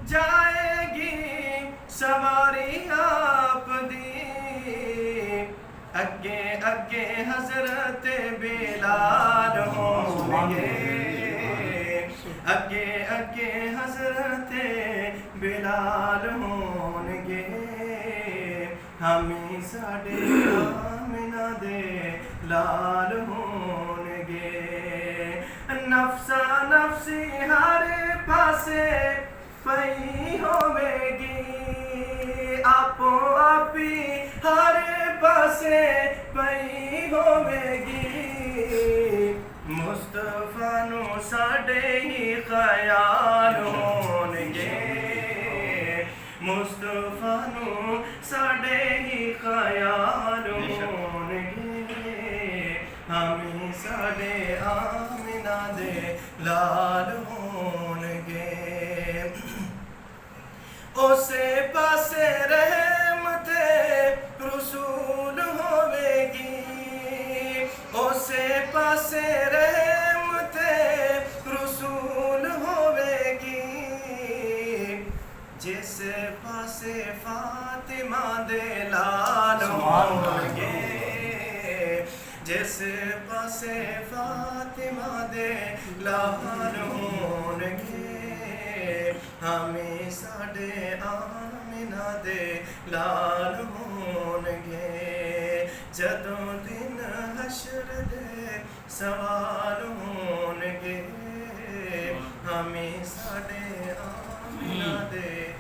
جائے گی سواری آپ دی اگے اگے حضرت بلال ہون گے اگے اگے حضرت بلال ہون گے ہمیں ساڈے آمنہ دے لال ہون گے نفسا نفسی ہر پاسے پئی ہوے گی آپو آپی ہر پاسے پئی ہوے گی مصطفیٰ نو ساڈے ہی خیال ہون گے مصطفیٰ نو ساڈے ہی خیال ہون گے ہمیں ساڈے آمنہ دے لال ہون گے اسے پاسے رحمت رسول ہوے گی اسے پاسے رحمت رسول ہوے گی جس پاسے فاطمہ دے لال ہون گے جس پاسے فاطمہ دے لال ہون گے ہمیں ساڈے آمنہ دے لال ہون گے جدوں دن حشر دے سوال ہون گے ہمیں ساڈے آمنہ دے